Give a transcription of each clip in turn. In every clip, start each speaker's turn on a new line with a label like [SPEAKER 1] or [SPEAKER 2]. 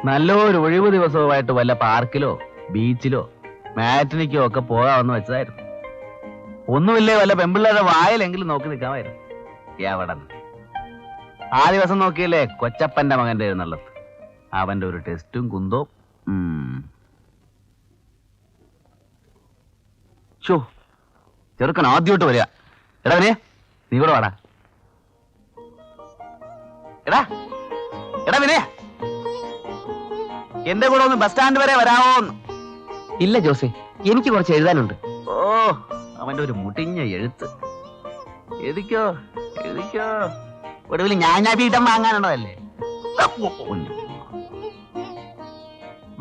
[SPEAKER 1] നല്ലൊരു ഒഴിവ് ദിവസവുമായിട്ട് വല്ല പാർക്കിലോ ബീച്ചിലോ മാറ്റിനിക്കോ ഒക്കെ പോകാമെന്ന് വെച്ചതായിരുന്നു. ഒന്നുമില്ലേ വല്ല പെമ്പിള്ളേരുടെ വായിലെങ്കിലും നോക്കി നിൽക്കാമായിരുന്നു. എവിടെ ആ ദിവസം നോക്കിയില്ലേ കൊച്ചപ്പന്റെ മകന്റെ എഴുന്നള്ളത്, അവന്റെ ഒരു ടെസ്റ്റും കുന്തോ. ഷോ ചെറുക്കൻ ആദ്യമായിട്ട് വരിക. എടാ വിനയ, നീ കൂടെ വാടാ. എടാ എടാ വിനയ, എന്റെ കൂടെ ഒന്ന് ബസ് സ്റ്റാൻഡ് വരെ വരാമോന്ന്?
[SPEAKER 2] ഇല്ല ജോസേ, എനിക്ക് കുറച്ച് എഴുതാനുണ്ട്.
[SPEAKER 1] ഓ, അവന്റെ ഒരു മുടിഞ്ഞ എഴുത്ത്. എഴുതിക്കോ എഴുതിക്കോ, ഒടുവിൽ ഞാൻ വീട്ടം വാങ്ങാനുള്ളതല്ലേ.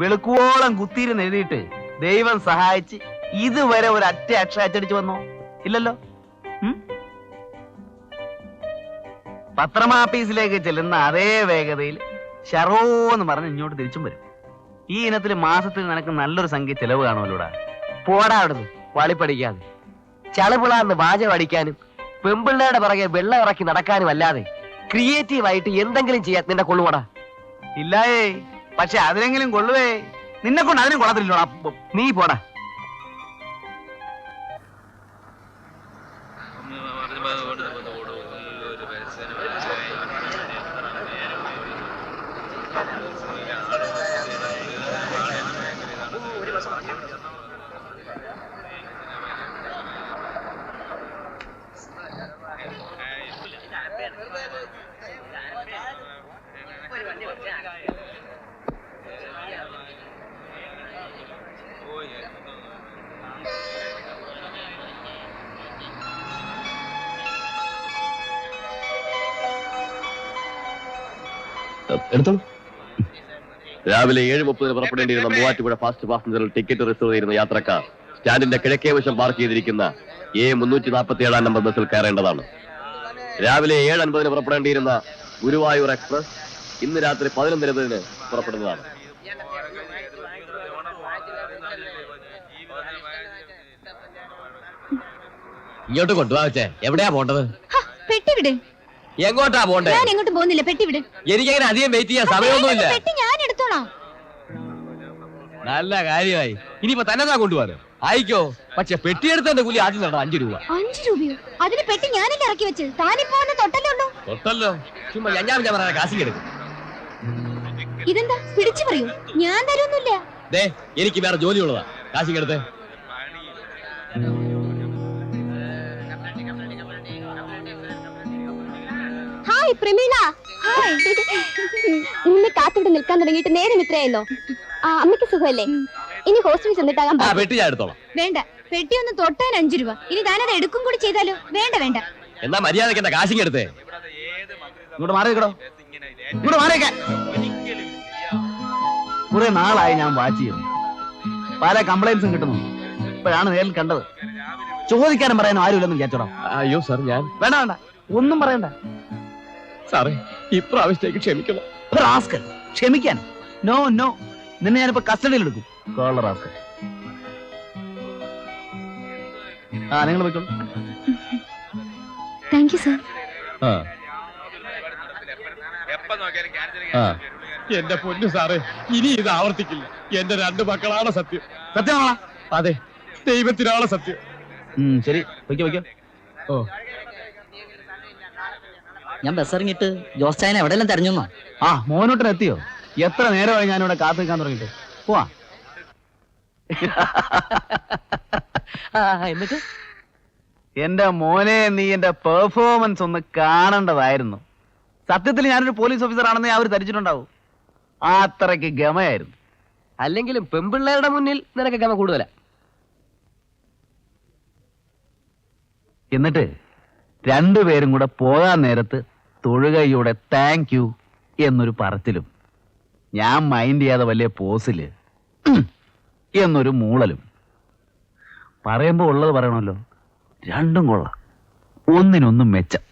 [SPEAKER 1] വെളുക്കുവോളം കുത്തിയിരുന്ന് എഴുതിയിട്ട് ദൈവം സഹായിച്ച് ഇതുവരെ ഒരു അറ്റ അക്ഷരച്ചടിച്ചു വന്നോ? ഇല്ലല്ലോ. പത്രമാഫീസിലേക്ക് ചെല്ലുന്ന അതേ വേഗതയിൽ ഷറോന്ന് പറഞ്ഞ് ഇങ്ങോട്ട് തിരിച്ചും വരും. ഈ ഇനത്തിൽ മാസത്തിൽ നിനക്ക് നല്ലൊരു സംഖ്യ ചെലവ് കാണുമല്ലോടാ.
[SPEAKER 2] പോടാ അവിടുന്ന് വാളിപ്പടിക്കാതെ. ചളപിളാന്ന് വാചകം അടിക്കാനും പെമ്പിള്ളയുടെ പിറകെ വെള്ളം ഇറക്കി നടക്കാനും അല്ലാതെ ക്രിയേറ്റീവായിട്ട് എന്തെങ്കിലും ചെയ്യാൻ നിന്നെ കൊള്ളുവാടാ.
[SPEAKER 1] ഇല്ലായേ, പക്ഷെ അതിനെങ്കിലും കൊള്ളുവേ. നിന്നെ കൊണ്ട് അതിനും കൊള്ളത്തില്ലോടാ.
[SPEAKER 2] നീ പോടാ.
[SPEAKER 3] എടുത്തോളൂ. രാവിലെ 7:30 പുറപ്പെടേണ്ടിയിരുന്ന മൂവാറ്റുപുഴ ഫാസ്റ്റ് പാസഞ്ചറിൽ ടിക്കറ്റ് റിസർവ് ചെയ്യുന്ന യാത്രക്കാർ സ്റ്റാൻഡിന്റെ കിഴക്കേ വശം പാർക്ക് ചെയ്തിരിക്കുന്ന A347 നമ്പർ ബസ്സിൽ കയറേണ്ടതാണ്. രാവിലെ 7:50 പുറപ്പെടേണ്ടിയിരുന്ന ഗുരുവായൂർ എക്സ്പ്രസ് ഇന്ന് രാത്രി 11:20 പുറപ്പെടുന്നതാണ്. ഇങ്ങോട്ട് കൊണ്ടുപോകാ വെച്ചേ. എവിടെയാ പോണ്ടത്?
[SPEAKER 4] പെട്ടിവിടെ.
[SPEAKER 3] എങ്ങോട്ടാ പോണ്ടേ?
[SPEAKER 4] ഞാൻ എങ്ങോട്ടും പോകുന്നില്ല, പെട്ടിവിടെ.
[SPEAKER 3] എനിക്കങ്ങനെ അധികം വെയിറ്റ് ചെയ്യാൻ സമയമൊന്നുമില്ല.
[SPEAKER 4] പെട്ടി ഞാൻ എടുത്തോളാം.
[SPEAKER 3] നല്ല കാര്യമായി. ഇനിയിപ്പോ തന്നെ കൊണ്ടുപോകാനോ? ആയിക്കോ, പക്ഷെ പെട്ടിയെടുത്തതിന്റെ കൂലി ആദ്യം തരണം 5 രൂപ.
[SPEAKER 4] 5 രൂപയോ? അതിന് പെട്ടി ഞാനല്ലേ ഇറക്കി വെച്ചത്. താനിപ്പോ തൊട്ടല്ലോ.
[SPEAKER 3] തൊട്ടല്ലോ, ചുമ്മാ ഞാൻ പറയാൻ കാശി എടുക്കും.
[SPEAKER 4] ഇതെന്താ പിടിച്ചു പറയൂ? ഞാൻ തരുന്നില്ല.
[SPEAKER 3] ദേ, എനിക്ക് വേറെ ജോലി ഉള്ളതാ. കാശി എടുത്തേ.
[SPEAKER 4] ഹായ് പ്രമീള. ഹായ്. നിന്നെ കാത്തിവിടെ നിൽക്കാൻ തുടങ്ങിയിട്ട് നേരം ഇത്രയായല്ലോ. അമ്മയ്ക്ക് സുഖമല്ലേ? ഇനി ഹോസ്റ്റലിൽ ചെന്നിട്ടാകാൻ.
[SPEAKER 3] പെട്ടി ഞാൻ എടുത്തോളാം.
[SPEAKER 4] വേണ്ട, പെട്ടി ഒന്ന് തൊട്ടാൻ 5 രൂപ. ഇനി താനത് എടുക്കും കൂടി ചെയ്താലോ? വേണ്ട വേണ്ട.
[SPEAKER 3] എന്നാ മര്യാദക്ക് എന്താ കാശിങ് എടുത്തേ.
[SPEAKER 1] ഇങ്ങോട്ട് മാറിക്കടോ, ഇങ്ങോട്ട് മാറിയേക്കാൻ. കുറെ നാളായി ഞാൻ വാച്ച് ചെയ്യുന്നു, പല കംപ്ലൈന്റ്സും കിട്ടുന്നു. ഇപ്പോഴാണ് നേരിൽ കണ്ടത്. ചോദിക്കാനും പറയാനും ആരുമില്ലെന്ന് വിചാരിച്ചോടാ.
[SPEAKER 3] അയ്യോ സാർ, ഞാൻ
[SPEAKER 1] വേണ്ട വേണ്ട, ഒന്നും പറയണ്ട
[SPEAKER 3] സാറേ. ഇപ്രാവശ്യത്തേക്ക് ക്ഷമിക്കണം.
[SPEAKER 1] റാസ്കൽ, ക്ഷമിക്കാൻ? നോ നോ, നിന്നെ ഞാനിപ്പോ കസ്റ്റഡിയിൽ എടുക്കും. റാസ്കൽ. നിങ്ങൾ പോയിക്കോളൂ.
[SPEAKER 4] Thank you sir.
[SPEAKER 3] എന്റെ പൊന്നു സാറേ, ഇനി ഇത് ആവർത്തിക്കില്ല. എന്റെ 2 മക്കളാണ് സത്യം.
[SPEAKER 1] സത്യമാണോ?
[SPEAKER 3] അതെ, ദൈവത്തിനാണ് സത്യം.
[SPEAKER 1] ശരി, വയ്ക്കോ വയ്ക്കോ.
[SPEAKER 3] ഓ,
[SPEAKER 2] ഞാൻ ബസ് ഇറങ്ങിയിട്ട് ജോസ് ചായനെ എവിടെയെല്ലാം തെരഞ്ഞു.
[SPEAKER 1] മോനോട്ടൻ എത്തിയോ? എത്ര നേരമായി ഞാനിവിടെ കാത്തു നിൽക്കാൻ തുടങ്ങിയിട്ട്. പോവാ.
[SPEAKER 2] എന്നിട്ട്
[SPEAKER 1] എന്റെ മോനെ, നീ എന്റെ പെർഫോമൻസ് ഒന്ന് കാണേണ്ടതായിരുന്നു. സത്യത്തിൽ ഞാനൊരു പോലീസ് ഓഫീസർ ആണെന്നേ അവർ ധരിച്ചിട്ടുണ്ടാവും. അത്രയ്ക്ക് ഗമയായിരുന്നു.
[SPEAKER 2] അല്ലെങ്കിലും പെമ്പിള്ളേരുടെ മുന്നിൽ നിനക്ക് ഗമ കൂടുതലാ.
[SPEAKER 1] എന്നിട്ട് രണ്ടുപേരും കൂടെ പോകാൻ നേരത്ത് തൊഴുകയോടെ താങ്ക് യു എന്നൊരു പറച്ചിലും, ഞാൻ മൈൻഡ് ചെയ്യാതെ വലിയ പോസില് എന്നൊരു മൂളലും. പറയുമ്പോ ഉള്ളത് പറയണമല്ലോ. രണ്ടും കൊള്ളാം, ഒന്നിനൊന്നും മെച്ചം.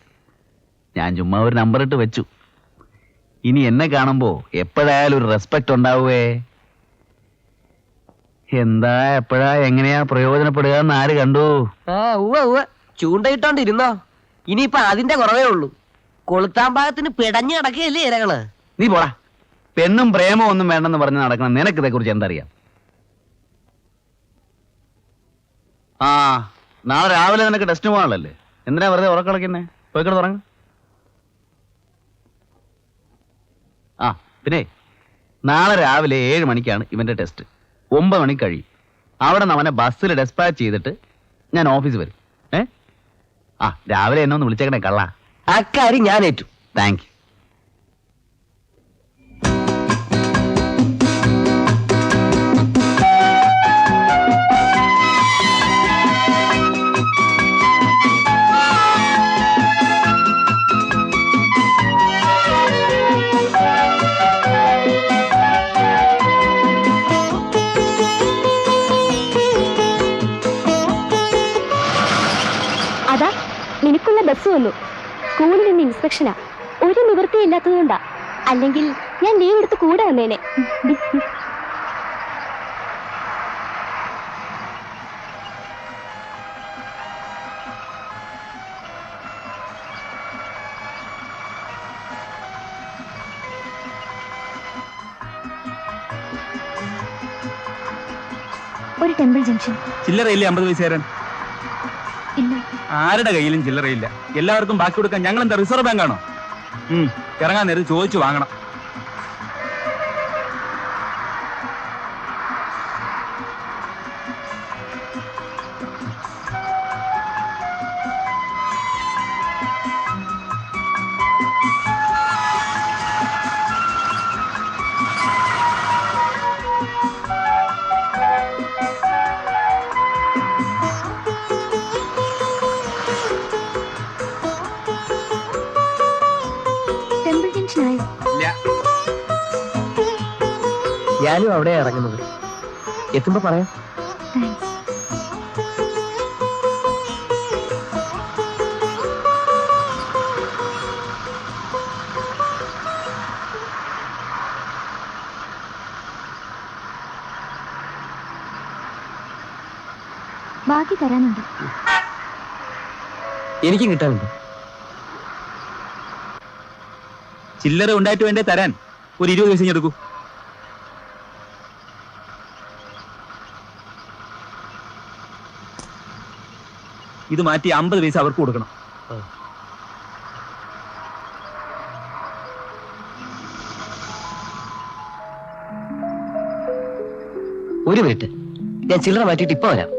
[SPEAKER 1] ഞാൻ ചുമ്മാ ഒരു നമ്പർ ഇട്ട് വെച്ചു. ഇനി എന്നെ കാണുമ്പോ എപ്പോഴായാലും ഒരു റെസ്പെക്ട് ഉണ്ടാവുവേ. എന്താ എപ്പോഴാ എങ്ങനെയാ പ്രയോജനപ്പെടുക എന്ന് ആര് കണ്ടു?
[SPEAKER 2] ചൂണ്ടയിട്ടോണ്ടിരുന്നോ? ഇനിയിപ്പൊ അതിന്റെ കുറവേ ഉള്ളൂ. കൊളുത്താൻ ഭാഗത്തിന് പിടഞ്ഞു കിടക്കുകയല്ലേ ഇരകള്.
[SPEAKER 1] നീ പോടാ, പെണ്ണും പ്രേമവും ഒന്നും വേണ്ടെന്ന് പറഞ്ഞ് നടക്കണം. നിനക്കിതേ കുറിച്ച് എന്തറിയാം? ആ, നാളെ രാവിലെ നിനക്ക് ടെസ്റ്റ് പോകാനുള്ളല്ലേ? എന്തിനാ വെറുതെ ഉറക്കളക്കുന്നേ? പോയിക്കൂടെ തുടങ്ങ. ആ പിന്നെ നാളെ രാവിലെ 7 മണിക്കാണ് ഇവന്റെ ടെസ്റ്റ്. 9 മണിക്ക് കഴിയും. അവിടെ നിന്ന് അവനെ ബസ്സിൽ ഡെസ്പാച്ച് ചെയ്തിട്ട് ഞാൻ ഓഫീസിൽ വരും. ആ രാവിലെ എന്നെ ഒന്ന് വിളിച്ചേക്കണേ കള്ള.
[SPEAKER 2] അക്കാര്യം ഞാൻ ഏറ്റു.
[SPEAKER 1] Thank you.
[SPEAKER 4] അതാ നിനക്കുള്ള ബസ് വന്നു. സ്കൂളിൽ നിന്ന് ഇൻസ്പെക്ഷനാ. ഒരു നിവൃത്തിയില്ലാത്തതുകൊണ്ടാ. അല്ലെങ്കിൽ ഞാൻ ലീവ് എടുത്ത് കൂടെ വന്നേനെ. ഒരു ടെമ്പിൾ ജംഗ്ഷൻ.
[SPEAKER 5] ചില്ലറയില്ലേ 50 പൈസ തരാൻ?
[SPEAKER 4] ഇല്ല.
[SPEAKER 5] ആരുടെ കയ്യിലും ചില്ലറയില്ല. എല്ലാവർക്കും ബാക്കി കൊടുക്കാൻ ഞങ്ങൾ എന്താ റിസർവ് ബാങ്ക് ആണോ? ഇറങ്ങാൻ നേരത്ത് ചോദിച്ചു വാങ്ങണം.
[SPEAKER 4] ടെമ്പിൾ ജംഗ്ഷൻ ആയോ?
[SPEAKER 5] ഇല്ല.
[SPEAKER 2] ഞാനും അവിടെ ഇറങ്ങുന്നത്. എത്തുമ്പോ പറയാം.
[SPEAKER 4] താങ്ക്സ്. ബാക്കി തരാനുണ്ട്.
[SPEAKER 2] എനിക്കും കിട്ടാനുണ്ട്.
[SPEAKER 5] ചില്ലറ ഉണ്ടായിട്ട് വേണ്ടേ തരാൻ? ഒരു 20 പൈസ എടുക്കൂ. ഇത് മാറ്റി 50 പൈസ അവർക്ക് കൊടുക്കണം.
[SPEAKER 2] ഒരു മിനിറ്റ്, ഞാൻ ചില്ലറ മാറ്റിയിട്ട് ഇപ്പൊ വരാം.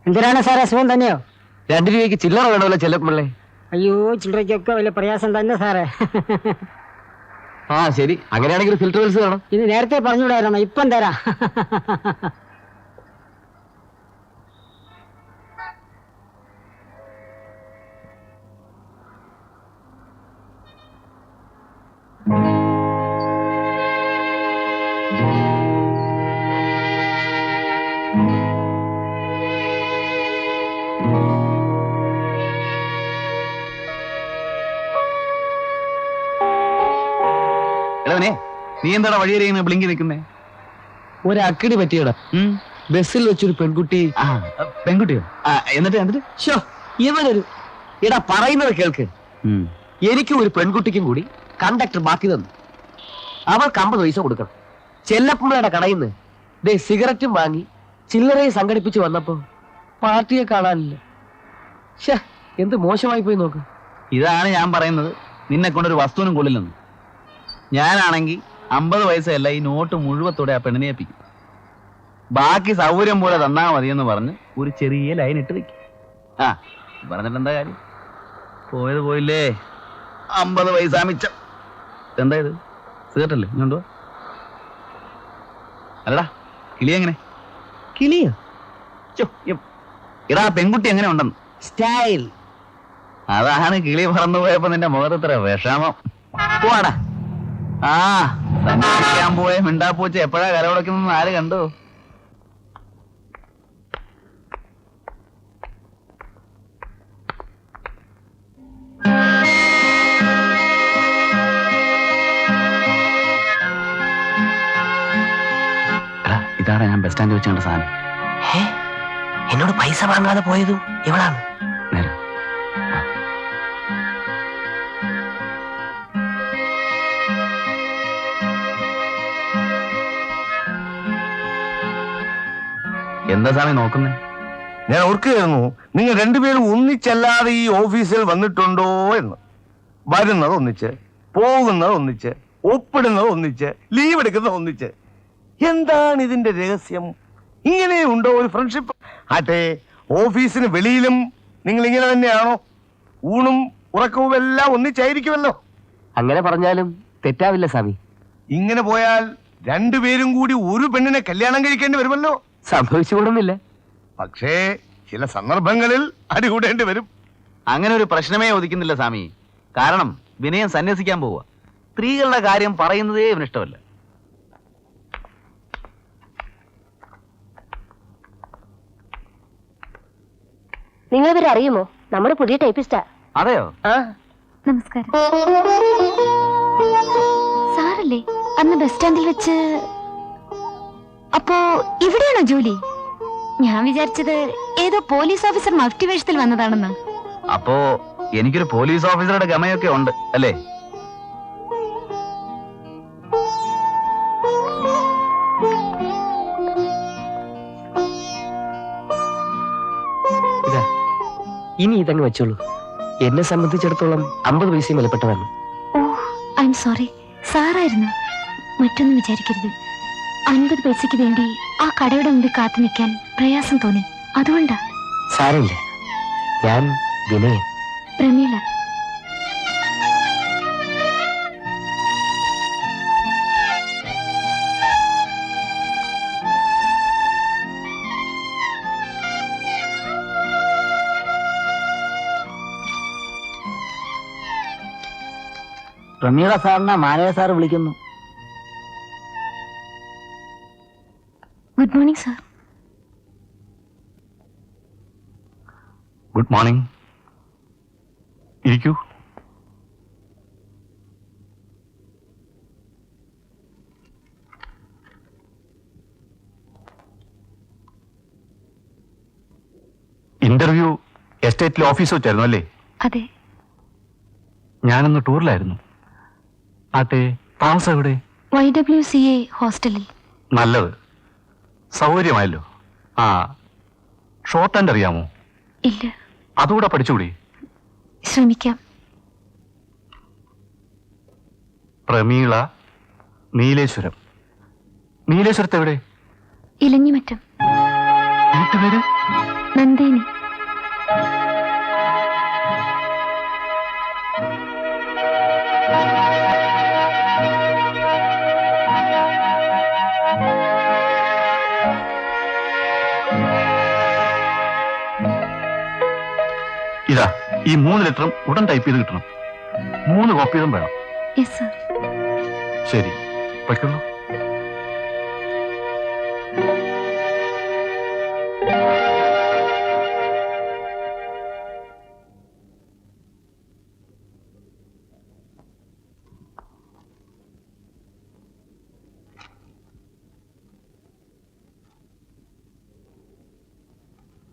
[SPEAKER 6] എന്തിനാണ് സാറേ? സുഖം തന്നെയോ?
[SPEAKER 2] 2 രൂപയ്ക്ക് ചില്ലറ വേണമല്ലോ ചെല്ലപ്പിള്ളേ.
[SPEAKER 6] അയ്യോ, ചില്ലറയ്ക്കൊക്കെ വലിയ പ്രയാസം തന്നെ സാറേ.
[SPEAKER 2] ആ ശരി, അങ്ങനെയാണെങ്കിൽ ഫിൽറ്റർ വെൽസ് വേണം.
[SPEAKER 6] ഇത് നേരത്തെ പറഞ്ഞുകൂടായിരുന്നോ? ഇപ്പം തരാം.
[SPEAKER 1] എളവനെ, നീ എന്താടാ വഴിയറിയുന്ന ബ്ലിങ്കി നിൽക്കുന്നേ?
[SPEAKER 2] ഒരു അക്കിടി പറ്റിയടാ. ബസ്സിൽ വെച്ചൊരു പെൺകുട്ടി.
[SPEAKER 1] പെൺകുട്ടിയോ? എന്നിട്ട്
[SPEAKER 2] ഷോ, ഇവനൊരു ഇടാ പറയുന്നത് കേൾക്ക്. എനിക്കും ഒരു പെൺകുട്ടിക്കും കൂടി കണ്ടക്ടർ ബാക്കി തന്നു. അവൾക്ക് 50 പൈസ കൊടുക്കണം. ചെല്ലപ്പുമ്മയുടെ കടയിൽ നിന്ന് ദേ സിഗരറ്റും വാങ്ങി ചില്ലറയെ സംഘടിപ്പിച്ച് വന്നപ്പോ പാർട്ടിയെ കാണാനില്ല. ഷേ, എന്ത് മോശമായി പോയി നോക്ക്.
[SPEAKER 1] ഇതാണ് ഞാൻ പറയുന്നത്, നിന്നെ കൊണ്ടൊരു വസ്തുവിനും കൊള്ളില്ലെന്ന്. ഞാനാണെങ്കിൽ 50 പൈസയല്ല, ഈ നോട്ട് മുഴുവത്തോടെ ആ പെണ്ണിനെ ഏൽപ്പിക്കും. ബാക്കി സൗകര്യം പോലെ തന്നാ മതിയെന്ന് പറഞ്ഞ് ഒരു ചെറിയ ലൈൻ ഇട്ട് വെക്കും. ആ പറഞ്ഞിട്ട് എന്താ കാര്യം? പോയത് പോയില്ലേ, 50 പൈസ മിച്ചം. എന്താ ഇത്? സിഗരറ്റല്ലേ? ഇങ്ങോട്ടോ. അല്ലടാ, കിളി എങ്ങനെ?
[SPEAKER 2] കിളിയോ?
[SPEAKER 1] ഇടാ, പെൺകുട്ടി എങ്ങനെ ഉണ്ടെന്ന്.
[SPEAKER 2] സ്റ്റൈൽ.
[SPEAKER 1] അതാണ് കിളി പറന്നു പോയപ്പോ നിന്റെ മുഖത്തത്ര വിഷമം.
[SPEAKER 2] പോടാ.
[SPEAKER 1] ആ സന്ദർശിക്കാൻ പോയ മിണ്ടാപ്പൂച്ച എപ്പോഴാ കരവടക്കുന്നത് ആര് കണ്ടു? ബസ് സ്റ്റാൻഡിൽ വെച്ച് കണ്ട സാധനം.
[SPEAKER 2] എന്നോട് പൈസ വാങ്ങാതെ പോയതും ഇവളാണ്.
[SPEAKER 1] നേരെ എന്താ സ്വാമി നോക്കുന്നേ?
[SPEAKER 7] ഞാൻ ഓർക്കുകയായിരുന്നു നിങ്ങൾ രണ്ടുപേരും ഒന്നിച്ചല്ലാതെ ഈ ഓഫീസിൽ വന്നിട്ടുണ്ടോ എന്ന്. വരുന്നത് ഒന്നിച്ച്, പോകുന്നത് ഒന്നിച്ച്, ഒപ്പിടുന്നത് ഒന്നിച്ച്, ലീവ് എടുക്കുന്നത് ഒന്നിച്ച്. എന്താണ് ഇതിന്റെ രഹസ്യം? ഇങ്ങനെയുണ്ടോ ഒരു ഫ്രണ്ട്ഷിപ്പ്? ആട്ടെ, ഓഫീസിന് വെളിയിലും നിങ്ങൾ ഇങ്ങനെ തന്നെയാണോ? ഊണും ഉറക്കവും എല്ലാം ഒന്നിച്ചായിരിക്കുമല്ലോ.
[SPEAKER 2] അങ്ങനെ പറഞ്ഞാലും തെറ്റാവില്ല സ്വാമി.
[SPEAKER 7] ഇങ്ങനെ പോയാൽ രണ്ടുപേരും കൂടി ഒരു പെണ്ണിനെ കല്യാണം കഴിക്കേണ്ടി വരുമല്ലോ.
[SPEAKER 2] സംഭവിച്ചുകൂടുന്നില്ല.
[SPEAKER 7] പക്ഷേ ചില സന്ദർഭങ്ങളിൽ അടികൂടേണ്ടി വരും.
[SPEAKER 1] അങ്ങനെ ഒരു പ്രശ്നമേ ഒതുക്കുന്നില്ല സ്വാമി. കാരണം വിനയം സന്യസിക്കാൻ പോവുക. സ്ത്രീകളുടെ കാര്യം പറയുന്നതേ ഇവന് ഇഷ്ടമല്ല.
[SPEAKER 4] നിങ്ങൾ ഇവരെ അറിയുമോ? നമ്മുടെ പുതിയ ടൈപ്പിസ്റ്റാ.
[SPEAKER 1] അതെയോ?
[SPEAKER 4] നമസ്കാരം. സാറല്ലേ അന്ന് ബസ് സ്റ്റാൻഡിൽ വെച്ച്? അപ്പോ ഇവിടെയാണോ ജോലി? ഞാൻ വിചാരിച്ചത് ഏതോ പോലീസ് ഓഫീസർ മഫ്റ്റി വേഷത്തിൽ വന്നതാണെന്ന്.
[SPEAKER 1] അപ്പോ എനിക്കൊരു പോലീസ് ഓഫീസറുടെ ഗമയൊക്കെ ഉണ്ട് അല്ലേ?
[SPEAKER 2] ഇതാ, ഇനി ഇതങ്ങ് വെച്ചോളൂ. എന്നെ സംബന്ധിച്ചിടത്തോളം 50 പൈസയും വിലപ്പെട്ടതാണ്.
[SPEAKER 4] ഓ, ഐ എം സോറി. സാറായിരുന്നു, മറ്റൊന്നും വിചാരിക്കരുത്. 50 പൈസയ്ക്ക് വേണ്ടി ആ കടയുടെ മുമ്പിൽ കാത്തു നിൽക്കാൻ പ്രയാസം തോന്നി, അതുകൊണ്ടാ.
[SPEAKER 2] സാരമില്ല, ഞാൻ വിനയൻ.
[SPEAKER 4] പ്രമീള.
[SPEAKER 6] പ്രമീള സാറിനെ മാനേജർ സാർ വിളിക്കുന്നു.
[SPEAKER 4] Good morning sir.
[SPEAKER 1] Good morning. ഇരിക്കൂ. ഇന്റർവ്യൂ എസ്റ്റേറ്റിലെ ഓഫീസ് വെച്ചായിരുന്നു അല്ലേ?
[SPEAKER 4] അതെ.
[SPEAKER 1] ഞാനൊന്ന് ടൂറിലായിരുന്നു. ആട്ടെ, താമസം എവിടെ?
[SPEAKER 4] YWCA ഹോസ്റ്റലിൽ.
[SPEAKER 1] നല്ലത്, സൗകര്യമായല്ലോ. ആ, ഷോർട്ട് ഹാൻഡ് അറിയാമോ?
[SPEAKER 4] ഇല്ല.
[SPEAKER 1] അതുകൂടെ പഠിച്ചുകൂടി?
[SPEAKER 4] ശ്രമിക്കാം.
[SPEAKER 1] പ്രമീള നീലേശ്വരം. നീലേശ്വരത്ത് എവിടെ?
[SPEAKER 4] ഇലഞ്ഞിമറ്റം.
[SPEAKER 1] വീട്ടുപേര്?
[SPEAKER 4] നന്ദേനി.
[SPEAKER 1] ഇതാ, ഈ 3 ലെറ്ററും ഉടൻ ടൈപ്പ് ചെയ്ത് കിട്ടണം. 3 കോപ്പികളും വേണം.
[SPEAKER 4] Yes sir.
[SPEAKER 1] ശരി, വയ്ക്കുള്ളൂ.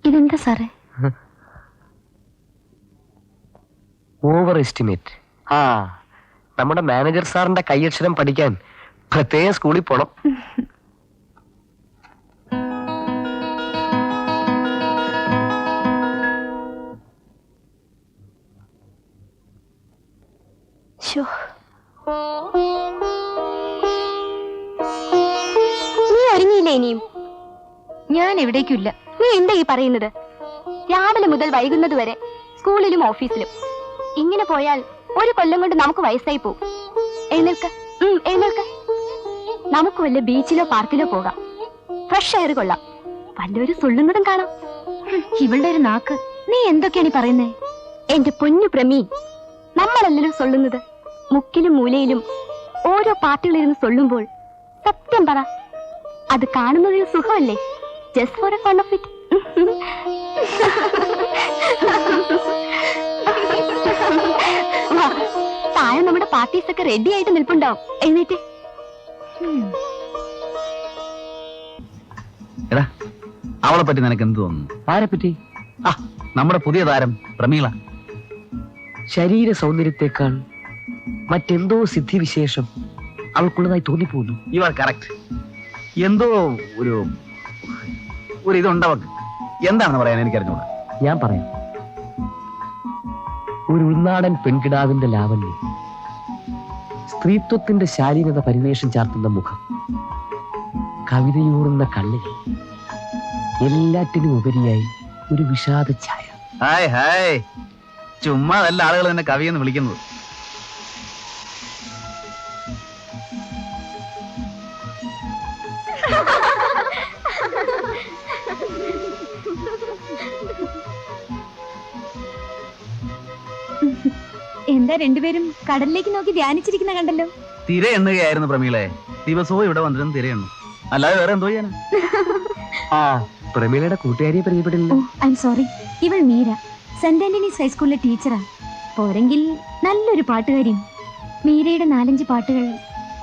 [SPEAKER 4] ഇതെന്താ സാറേ?
[SPEAKER 2] Over estimate. ആ, നമ്മുടെ മാനേജർ സാറിന്റെ കൈയക്ഷരം പഠിക്കാൻ പ്രത്യേകം സ്കൂളിൽ പോണം.
[SPEAKER 4] നീ ഒരുങ്ങിയില്ലേ ഇനിയും? ഞാൻ എവിടേക്കില്ല. നീ എന്താ ഈ പറയുന്നത്? രാവിലെ മുതൽ വൈകുന്നത് വരെ സ്കൂളിലും ഓഫീസിലും. ഇങ്ങനെ പോയാൽ 1 കൊല്ലം കൊണ്ട് നമുക്ക് വയസ്സായി പോകും. എഴുന്നേൽക്ക്, എഴുന്നേൽക്ക്. നമുക്ക് വല്ല ബീച്ചിലോ പാർക്കിലോ പോകാം. ഫ്രഷ് എയർ കൊള്ളാം. വല്ലൊരു സുള്ളുന്നതും കാണാം. ഇവളുടെ ഒരു നാക്ക്. നീ എന്തൊക്കെയാണ് പറയുന്നേ? എന്റെ പൊന്നു പ്രമീ, നമ്മളല്ലല്ലോ സൊള്ളുന്നത്. മുക്കിലും മൂലയിലും ഓരോ പാർട്ടികളിരുന്ന് സൊള്ളുമ്പോൾ സത്യം പറ, അത് കാണുന്നതൊരു സുഖമല്ലേ? Just for A fun of it. താഴെ നമ്മുടെ പാർട്ടീസ് ഒക്കെ റെഡി ആയിട്ട് നിൽപ്പുണ്ടാവും. എഴുന്നേറ്റ്.
[SPEAKER 1] അവളെ പറ്റി നിനക്ക് എന്ത് തോന്നുന്നു?
[SPEAKER 2] ആരെപ്പറ്റി?
[SPEAKER 1] ആ, നമ്മുടെ പുതിയ താരം പ്രമീള.
[SPEAKER 2] ശരീര സൗന്ദര്യത്തെക്കാൾ മറ്റെന്തോ സിദ്ധിവിശേഷം അവൾക്കുള്ളതായി തോന്നിപ്പോകുന്നു.
[SPEAKER 1] You are correct. എന്തോ ഒരു ഇതുണ്ടവക്ക്. എന്താണെന്ന് പറയാൻ എനിക്കറിഞ്ഞൂടാ.
[SPEAKER 2] ഞാൻ പറയാം. ഒരു ഉൾനാടൻ പെൺകിടാവിന്റെ ലാവണ്യം, സ്ത്രീത്വത്തിന്റെ ശാലീനത പരിവേഷം ചാർത്തുന്ന മുഖം, കവിതയൂറുന്ന കണ്ണുകൾ, എല്ലാറ്റിനും ഉപരിയായി ഒരു വിഷാദ ഛായ.
[SPEAKER 1] ഹായ് ഹായ്, ചുമ്മാ നല്ല ആളുകൾ തന്നെ കവിയെന്ന് വിളിക്കുന്നത്.
[SPEAKER 4] എന്താ രണ്ടുപേരും കടലിലേക്ക് നോക്കി ധ്യാനിച്ചിരിക്കുന്ന കണ്ടല്ലോ.
[SPEAKER 1] തിര എണ്ണുകയായിരുന്നു പ്രമീളെ. ദിവസവും ഇവിടെ വന്നിരുന്നു തിര എണ്ണു, അല്ലാതെ വേറെ എന്തോ ചെയ്യാനാ?
[SPEAKER 2] ആ, പ്രമീളയുടെ കൂട്ടുകാരിയെ പരിചയപ്പെടില്ല.
[SPEAKER 4] ഐ എം സോറി, ഇവൾ മീര, സെന്റ് ആന്റണീസ് ഹൈസ്കൂളിലെ ടീച്ചറാ. പോരെങ്കിൽ നല്ലൊരു പാട്ടുകാരിയും. മീരയുടെ 4-5 പാട്ടുകൾ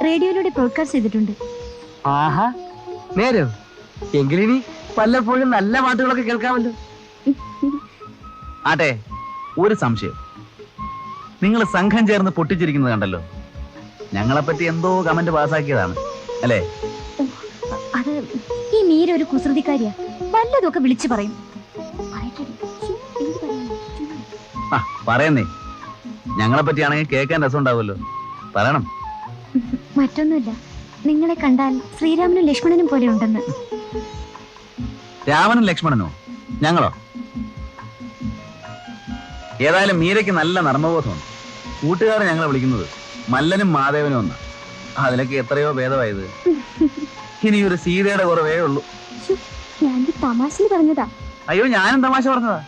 [SPEAKER 4] റേഡിയോയിലൂടെ ബ്രോഡ്കാസ്റ്റ് ചെയ്തിട്ടുണ്ട്.
[SPEAKER 2] ആഹാ, നേരോ? എങ്കിലിനി വല്ലപ്പോഴും നല്ല പാട്ടുകളൊക്കെ കേൾക്കാമല്ലോ.
[SPEAKER 1] ആട്ടെ, ഒരു സംശയം. നിങ്ങൾ സംഘം ചേർന്ന് പൊട്ടിച്ചിരിക്കുന്നത് കണ്ടല്ലോ. ഞങ്ങളെപ്പറ്റി എന്തോ കമന്റ് പാസ്സാക്കിയതാണ് അല്ലേ?
[SPEAKER 4] അത് ഈ മീര ഒരു കുസൃതിക്കാരിയാ, വല്ലതൊക്കെ വിളിച്ചു പറയും.
[SPEAKER 1] ആ പറയുന്നേ, ഞങ്ങളെ പറ്റിയാണെങ്കിൽ കേൾക്കാൻ രസം ഉണ്ടാവുമല്ലോ, പറയണം.
[SPEAKER 4] മറ്റൊന്നുമില്ല, നിങ്ങളെ കണ്ടാൽ ശ്രീരാമനും ലക്ഷ്മണനും പോലെ ഉണ്ടെന്ന്.
[SPEAKER 1] രാമനും ലക്ഷ്മണനോ? ഞങ്ങളോ? ഏതായാലും മീരയ്ക്ക് നല്ല നർമ്മബോധമാണ്. കൂട്ടുകാരെ ഞങ്ങളെ വിളിക്കുന്നത് മല്ലനും മാധവനും ഒന്നാ. അതിലൊക്കെ എത്രയോ ഭേദമായത്. ഇനി ഒരു സീതയുടെ കുറവേ ഉള്ളൂ.
[SPEAKER 4] ഞാൻ തമാശയിൽ പറഞ്ഞതാ.
[SPEAKER 1] അയ്യോ, ഞാനും തമാശ പറഞ്ഞതാ.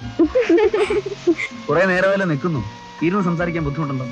[SPEAKER 1] കുറെ നേരമല്ലേ നിൽക്കുന്നു, ഇരുന്ന് സംസാരിക്കാൻ ബുദ്ധിമുട്ടുണ്ടോ?